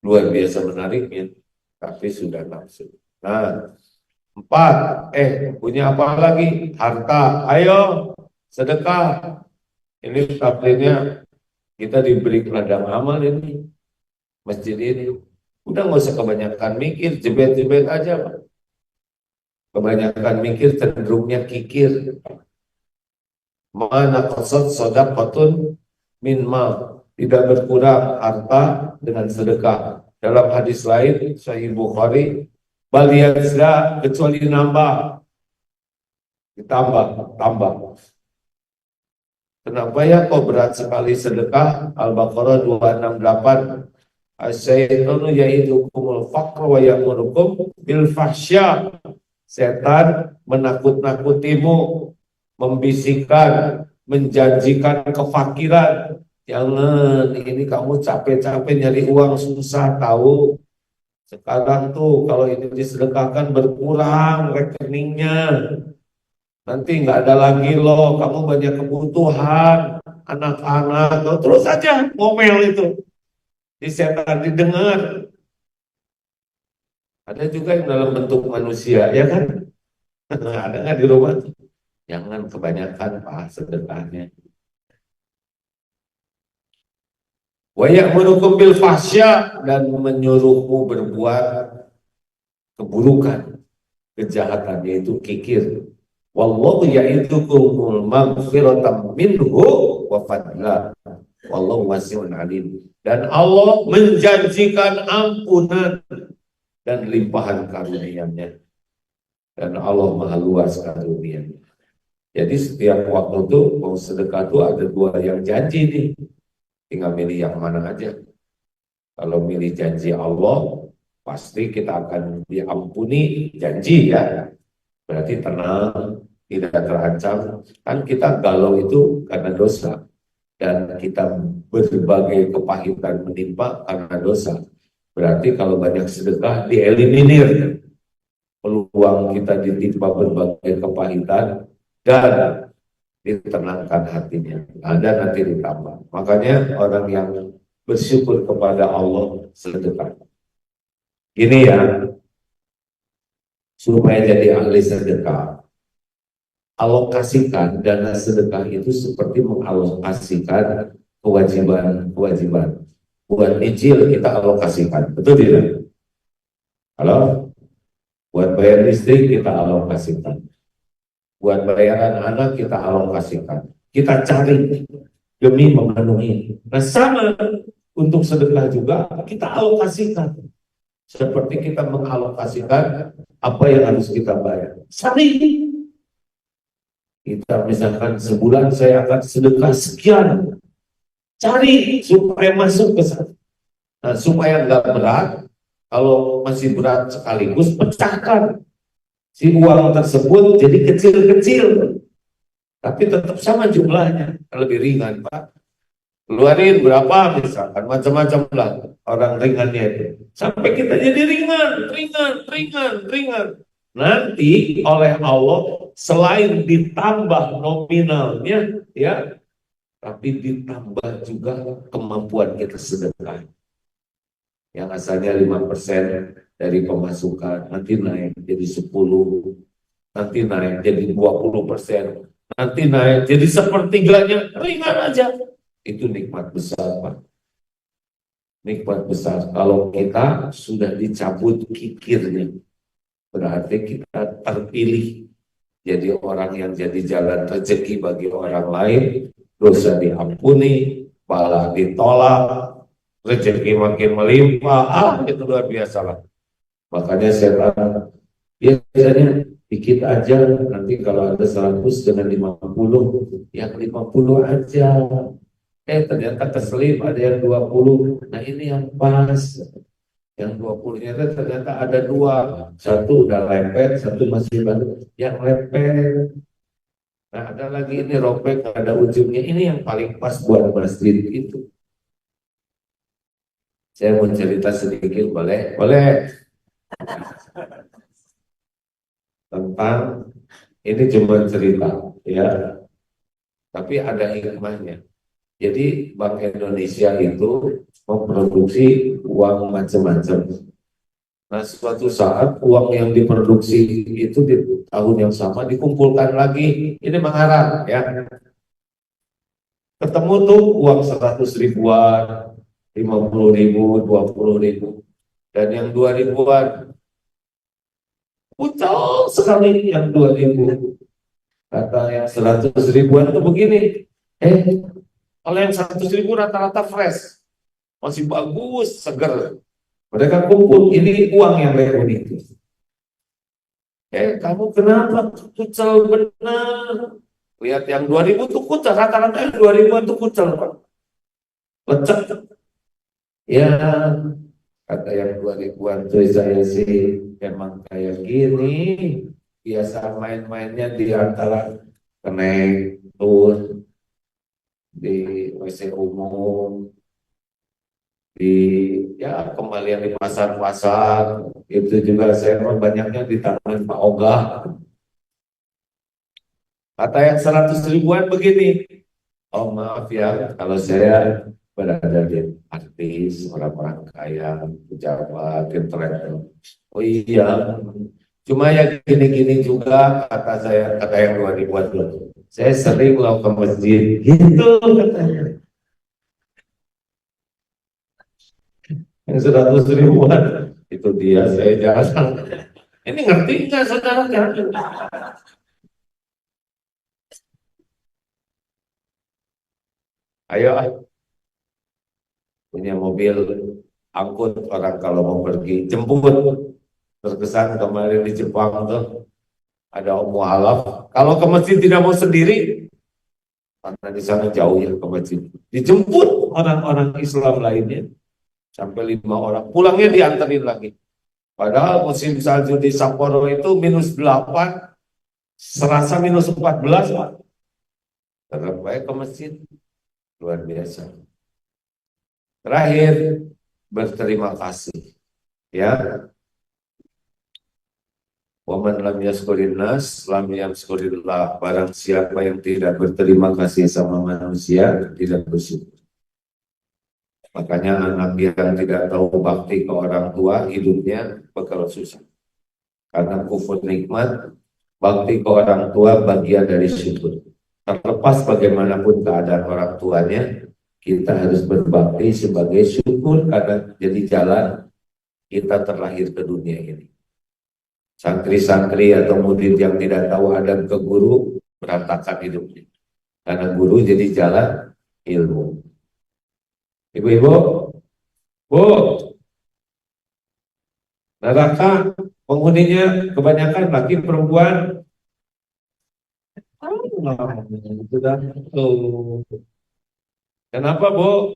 luar biasa menariknya, tapi sudah nafsu. Nah, 4, punya apa lagi? Harta. Ayo, sedekah. Ini takdirnya kita diberi ladang amal ini, masjid ini. Udah nggak usah kebanyakan mikir, jebet-jebet aja Pak. Kebanyakan mikir cenderungnya kikir. Mana qasad shadaqatun min mal, tidak berkurang harta dengan sedekah. Dalam hadis lain Sahih Bukhari, bal yazda, kecuali nambah, tambah. Kenapa ya kok berat sekali sedekah? Al-Baqarah 268. Asyaitonu ya'idukumul faqra wa ya'murukum bil fahsya. Setan menakut-nakutimu, membisikkan, menjanjikan kefakiran. Jangan, ini kamu capek-capek nyari uang susah tahu. Sekarang tuh kalau ini disedekahkan berkurang rekeningnya. Nanti nggak ada lagi loh, kamu banyak kebutuhan, anak-anak, terus aja ngomel itu. Di setan didengar. Ada juga yang dalam bentuk manusia, ya kan? Ada nggak di rumah? Jangan kebanyakan Pak sedekahnya. Wa ya'murukum bil fahsya, dan menyuruhmu berbuat keburukan, kejahatan, yaitu kikir. Wallahu ya'idukumul maghfiratan minhu wa fadla. Wallahu wasi'un alim. Dan Allah menjanjikan ampunan dan limpahan karunia-Nya. Dan Allah Maha luas karunia-Nya. Jadi setiap waktu itu mau sedekah itu ada 2 yang janji nih. Tinggal milih yang mana aja. Kalau milih janji Allah, pasti kita akan diampuni, janji ya. Berarti tenang, tidak terancam. Kan kita galau itu karena dosa. Dan kita berbagai kepahitan menimpa karena dosa. Berarti kalau banyak sedekah dieliminir peluang kita ditimpa berbagai kepahitan dan ditenangkan hatinya. Ada nanti ditambah. Makanya orang yang bersyukur kepada Allah sedekah. Ini ya, supaya jadi ahli sedekah, alokasikan dana sedekah itu seperti mengalokasikan kewajiban. Buat nyicil kita alokasikan, betul tidak? Halo? Buat bayar listrik kita alokasikan. Buat bayaran anak kita alokasikan. Kita cari demi memenuhi. Nah sama untuk sedekah juga kita alokasikan. Seperti kita mengalokasikan apa yang harus kita bayar. Cari. Kita misalkan sebulan saya akan sedekah sekian. Cari supaya masuk ke sana. Nah, supaya nggak berat, kalau masih berat sekaligus, pecahkan. Si uang tersebut jadi kecil-kecil. Tapi tetap sama jumlahnya. Lebih ringan, Pak. Keluarin berapa misalkan, macam-macam lah orang ringannya itu. Sampai kita jadi ringan. Nanti oleh Allah, selain ditambah nominalnya, ya, tapi ditambah juga kemampuan kita sedekah. Yang asalnya 5% dari pemasukan, nanti naik jadi 10, nanti naik jadi 20%, nanti naik jadi sepertiganya, ringan aja. Itu nikmat besar, Pak. Nikmat besar. Kalau kita sudah dicabut kikirnya, berarti kita terpilih jadi orang yang jadi jalan rezeki bagi orang lain, dosa diampuni, bala ditolak, rezeki makin melimpah, itu luar biasa lah. Makanya setan biasanya dikit aja, nanti kalau ada 100 dengan 50, yang 50 aja. Ternyata keselip ada yang 20, nah ini yang pas. Yang 20-nya ternyata ada 2, satu udah lepet, satu masih baru, yang lepet. Nah ada lagi ini robek, ada ujungnya, ini yang paling pas buat masjid itu. Saya mau cerita sedikit, boleh? Boleh. Tentang, ini cuma cerita, ya. Tapi ada hikmahnya. Jadi Bank Indonesia itu memproduksi uang macam-macam. Nah, suatu saat uang yang diproduksi itu di tahun yang sama dikumpulkan lagi. Ini mengarang, ya. Ketemu tuh uang 100 ribuan, 50 ribu, 20 ribu. Dan yang 2 ribuan. Pucal sekali yang 2 ribu. Kata yang 100 ribuan itu begini. Kalau yang 100 ribu rata-rata fresh. Masih bagus, seger. Mereka kumpul, ini uang yang reuni. Kamu kenapa? Kucel benar. Lihat yang 2000 tuh kucel, rata-rata 2000 tuh kucel, Pak. Lecek. Ya, kata yang 2000-an tuh saya sih emang kayak gini. Biasa main-mainnya di antara konektor, di WC umum, di ya kembalian di pasar-pasar, itu juga saya banyaknya di tangan Pak Ogah. Kata yang 100 ribuan begini, oh maaf ya kalau saya berada di artis, orang-orang kaya, pejabat, intelektual. Oh iya, cuma ya gini-gini juga, kata yang 2 ribuan dulu. Saya sering mau ke masjid, gitu katanya. Yang 100 ribuan itu dia, saya jarang. Ini ngerti nggak saudara? Ayo, punya mobil angkut orang kalau mau pergi jemput. Terkesan kemarin di Jepang tuh ada Om Mualaf. Kalau ke masjid tidak mau sendiri, karena di sana jauh ya ke masjid. Dijemput orang-orang Islam lainnya sampai 5 orang. Pulangnya diantarin lagi. Padahal musim salju di Sapporo itu -8, serasa -14, Pak. Tetap baik ke masjid. Luar biasa. Terakhir, berterima kasih. Ya. Waman lam yaskurin nas, lam yaskurillah. Barang siapa yang tidak berterima kasih sama manusia, tidak bersyukur. Makanya anak yang tidak tahu bakti ke orang tua, hidupnya bakal susah. Karena kufur nikmat, bakti ke orang tua bagian dari syukur. Terlepas bagaimanapun keadaan orang tuanya, kita harus berbakti sebagai syukur karena jadi jalan kita terlahir ke dunia ini. Santri-santri atau murid yang tidak tahu adab ke guru berantakan hidupnya. Karena guru jadi jalan ilmu. Ibu-ibu, Bu, neraka penghuninya kebanyakan laki perempuan. Sudah. Kenapa, Bu?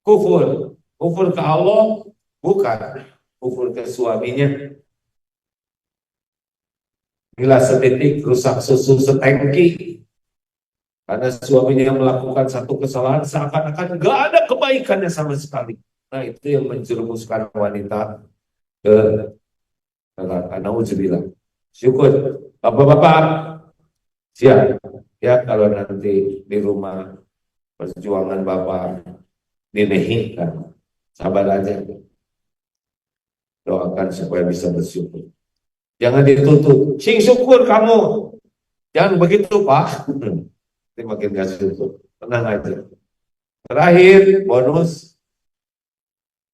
Kufur. Kufur ke Allah bukan. Kufur ke suaminya. Gila setitik rusak susu setengki. Karena suaminya melakukan satu kesalahan seakan-akan gak ada kebaikannya sama sekali. Nah itu yang menjerumuskan wanita ke neraka. Nauzubillah. Syukur. Bapak-bapak, siap. Ya kalau nanti di rumah perjuangan Bapak dinihkan, sabar aja, doakan supaya bisa bersyukur. Jangan ditutup, sing syukur kamu, jangan begitu Pak. Nanti makin gak syukur, tenang aja. Terakhir bonus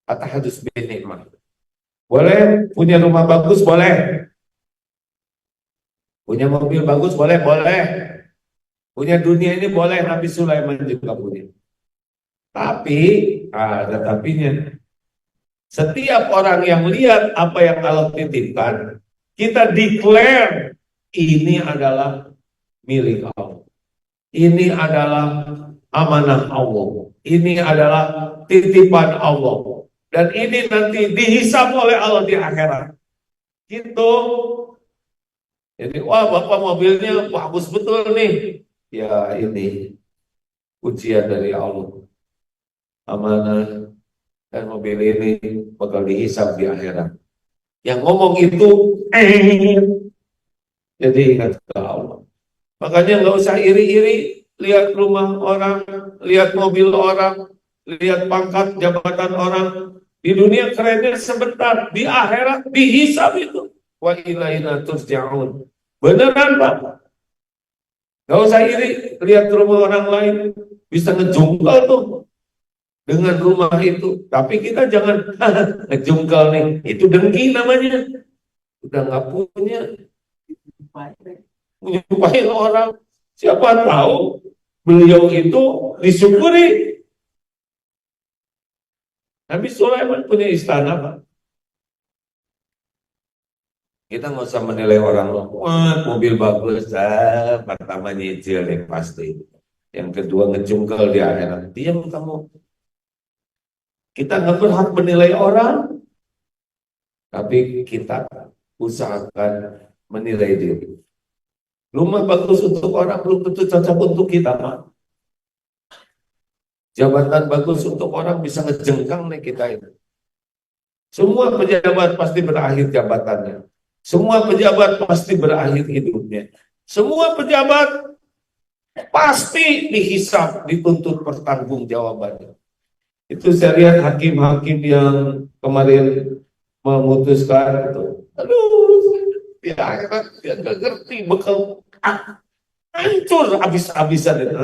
atahadus bin nikmah. Boleh punya rumah bagus, boleh punya mobil bagus, boleh, boleh punya dunia ini, boleh. Nabi Sulaiman juga punya. Tapi ada tapinya. Setiap orang yang lihat apa yang Allah titipkan, kita declare ini adalah milik Allah. Ini adalah amanah Allah. Ini adalah titipan Allah. Dan ini nanti dihisab oleh Allah di akhirat. Gitu. Jadi, wah Bapak mobilnya bagus betul nih. Ya ini ujian dari Allah. Amanah dan mobil ini bakal dihisab di akhirat. Yang ngomong itu, jadi ingat ke Allah. Makanya nggak usah iri-iri, lihat rumah orang, lihat mobil orang, lihat pangkat jabatan orang. Di dunia kerennya sebentar, di akhirat dihisab itu. Wa ilaina turja'un. Beneran Pak. Nggak usah iri, lihat rumah orang lain, bisa ngejungkal tuh dengan rumah itu. Tapi kita jangan ngejungkal nih, itu dengki namanya. Udah nggak punya, menyumpahin orang. Siapa tahu beliau itu disyukuri. Nabi Sulaiman punya istana Pak. Kita nggak usah menilai orang, wah mobil bagus, pertama nyicil yang pasti. Yang kedua ngejungkal di akhirat. Diam kamu. Kita nggak berhak menilai orang, tapi kita usahakan menilai diri. Rumah bagus untuk orang belum tentu cocok untuk kita, Pak. Jabatan bagus untuk orang bisa ngejengkang nih kita ini. Semua pejabat pasti berakhir jabatannya. Semua pejabat pasti berakhir hidupnya. Semua pejabat pasti dihisab, dituntut pertanggungjawabannya. Itu saya lihat hakim-hakim yang kemarin memutuskan itu. Aduh, ya akhirat dia nggak ngerti, bekal hancur habis-habisan itu.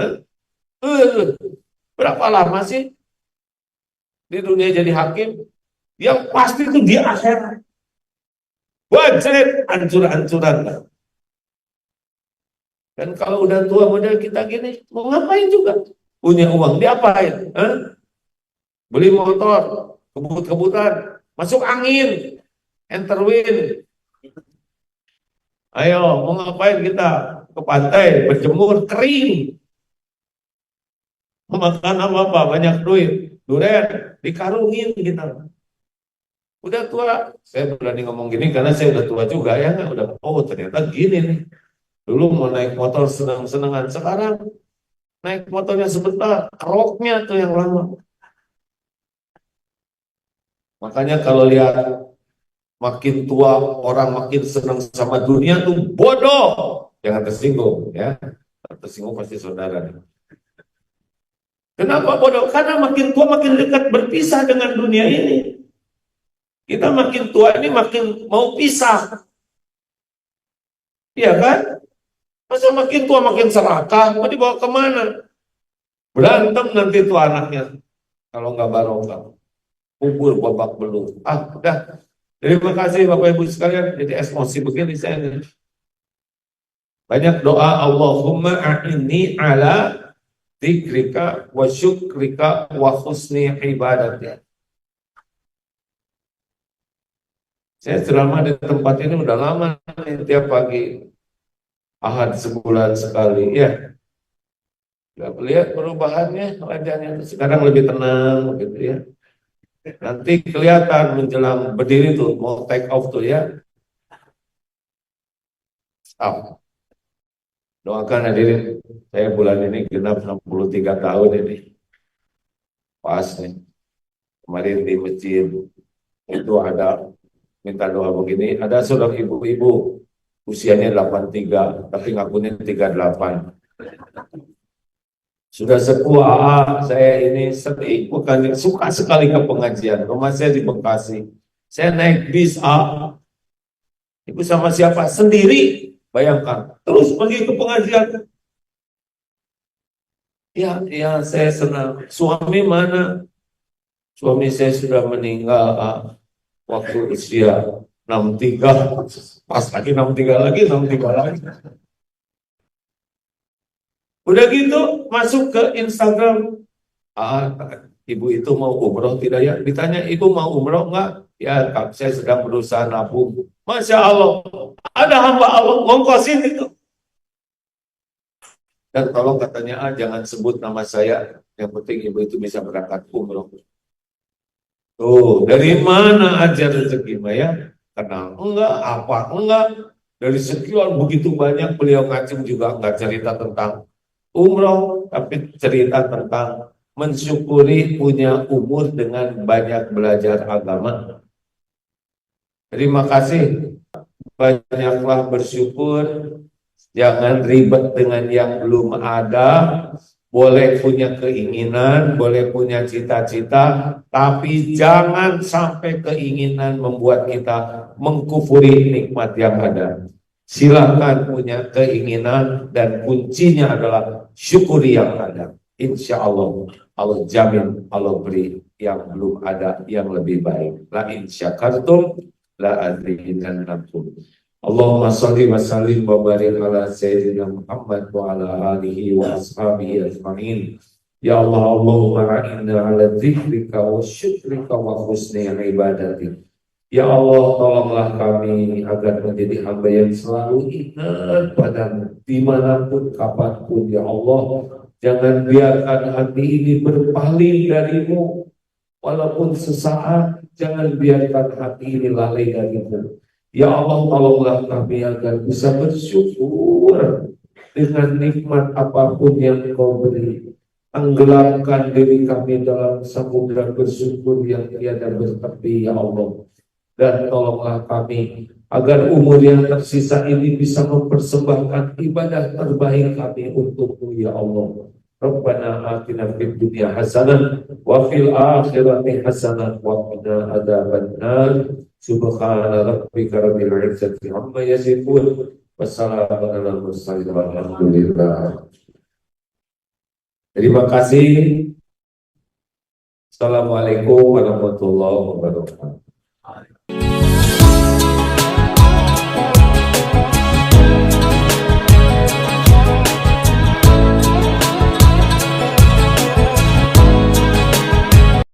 Berapa lama sih di dunia jadi hakim? Yang pasti itu di akhirat. Wajib hancur-hancuran. Dan kalau udah tua model kita gini, mau ngapain juga? Punya uang, diapain? Beli motor, kebut-kebutan, masuk angin, enter wind. Ayo, mau ngapain kita? Ke pantai, berjemur, kering. Mau makan apa-apa, banyak duit. Duren, dikarungin kita. Udah tua, saya berani ngomong gini karena saya udah tua juga ya, udah ternyata gini nih. Dulu mau naik motor senang-senangan, sekarang naik motornya sebentar, keroknya tuh yang lama. Makanya kalau lihat makin tua orang makin senang sama dunia tuh bodoh, jangan tersinggung ya, tersinggung pasti saudara. Kenapa bodoh? Karena makin tua makin dekat berpisah dengan dunia ini. Kita makin tua ini makin mau pisah. Iya kan? Masa makin tua makin serakah, mau dibawa kemana? Berantem nanti tuh anaknya. Kalau nggak barokah. Kubur babak belur. Udah. Terima kasih Bapak Ibu sekalian. Jadi emosi begini saya. Banyak doa Allahumma a'inni ala dzikrika wa syukrika wa husni ibadatik. Saya ceramah di tempat ini udah lama nih, tiap pagi Ahad sebulan sekali ya. Lihat perubahannya wajahnya sekarang lebih tenang gitu ya. Nanti kelihatan menjelang berdiri tuh mau take off tuh ya. Stop. Doakan hadirin, saya bulan ini genap 63 tahun ini. Pas nih. Kemarin di masjid itu ada minta doa begini, ada seorang ibu-ibu usianya 83 tapi ngakunya 38. Sudah sepuh AA, saya ini sering bukan suka sekali ke pengajian. Rumah saya di Bekasi. Saya naik bis A, ibu sama siapa? Sendiri. Bayangkan, terus pergi ke pengajian. Ya, ya saya senang. Suami mana? Suami saya sudah meninggal waktu usia 63. Pas lagi 63 lagi, 63 lagi. Udah gitu masuk ke Instagram. Ah, ibu itu mau umroh tidak ya? Ditanya ibu mau umroh enggak? Ya, saya sedang berusaha nabung. Masya Allah, ada hamba Allah ngongkosin itu. Dan tolong katanya, jangan sebut nama saya. Yang penting ibu itu bisa berangkat umroh. Tuh, dari mana aja rezeki ya? Kenal enggak? Apa enggak? Dari sekian begitu banyak beliau ngacung juga enggak cerita tentang umroh, tapi cerita tentang mensyukuri punya umur dengan banyak belajar agama. Terima kasih, banyaklah bersyukur, jangan ribet dengan yang belum ada. Boleh punya keinginan, boleh punya cita-cita, tapi jangan sampai keinginan membuat kita mengkufuri nikmat yang ada. Silakan punya keinginan dan kuncinya adalah syukuri yang ada. Insya Allah, Allah jamin, Allah beri yang belum ada yang lebih baik. La in syakartum la azidannakum. Allahumma salli wa sallim wa barik ala sayyidina Muhammad wa ala alihi wa ashabihi ajma'in. Ya Allah, Allahumma a'inna ala dzikrika wa syukrika wa husni ibadatik. Ya Allah, tolonglah kami agar menjadi hamba yang selalu ingat padamu dimanapun, kapanpun. Ya Allah, jangan biarkan hati ini berpaling darimu. Walaupun sesaat, jangan biarkan hati ini lalai darimu. Ya Allah, tolonglah kami agar bisa bersyukur dengan nikmat apapun yang Kau beri. Tenggelamkan diri kami dalam samudra bersyukur yang tiada bertepi, ya Allah. Dan tolonglah kami agar umur yang tersisa ini bisa mempersembahkan ibadah terbaik kami untukmu, ya Allah. Rabbana atina fid dunya hasanah wa fil akhirati hasanah wa qina adzabannar. Subhana rabbika rabbil izzati amma yasifun. Wassalamu ala mursalin walhamdulillah. Terima kasih. Assalamualaikum warahmatullahi wabarakatuh.